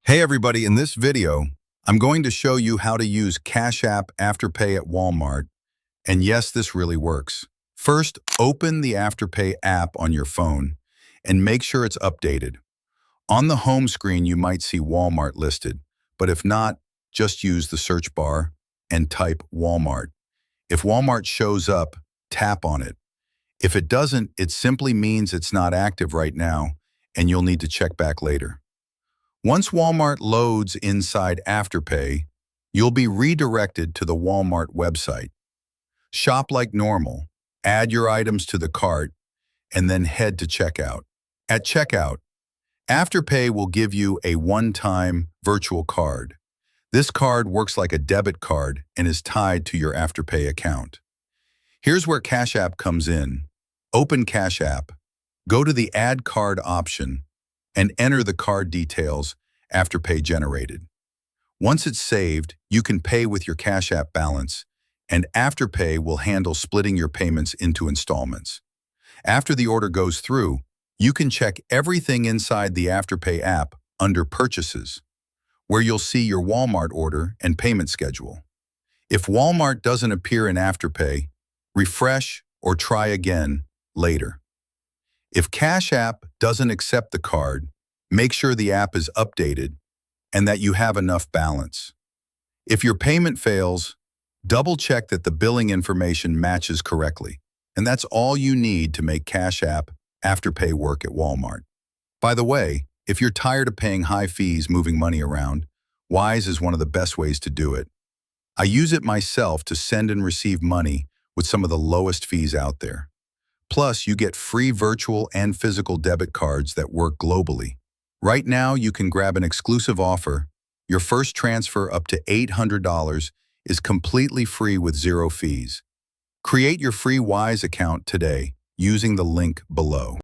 Hey everybody, in this video, I'm going to show you how to use Cash App Afterpay at Walmart. And yes, this really works. First, open the Afterpay app on your phone and make sure it's updated. On the home screen, you might see Walmart listed, but if not, just use the search bar and type Walmart. If Walmart shows up, tap on it. If it doesn't, it simply means it's not active right now and you'll need to check back later. Once Walmart loads inside Afterpay, you'll be redirected to the Walmart website. Shop like normal, add your items to the cart, and then head to checkout. At checkout, Afterpay will give you a one-time virtual card. This card works like a debit card and is tied to your Afterpay account. Here's where Cash App comes in. Open Cash App, go to the Add Card option, and enter the card details Afterpay generated. Once it's saved, you can pay with your Cash App balance, and Afterpay will handle splitting your payments into installments. After the order goes through, you can check everything inside the Afterpay app under Purchases, where you'll see your Walmart order and payment schedule. If Walmart doesn't appear in Afterpay, refresh or try again later. If Cash App doesn't accept the card, make sure the app is updated and that you have enough balance. If your payment fails, double-check that the billing information matches correctly. And that's all you need to make Cash App Afterpay work at Walmart. By the way, if you're tired of paying high fees moving money around, Wise is one of the best ways to do it. I use it myself to send and receive money with some of the lowest fees out there. Plus, you get free virtual and physical debit cards that work globally. Right now, you can grab an exclusive offer. Your first transfer up to $800 is completely free with zero fees. Create your free Wise account today using the link below.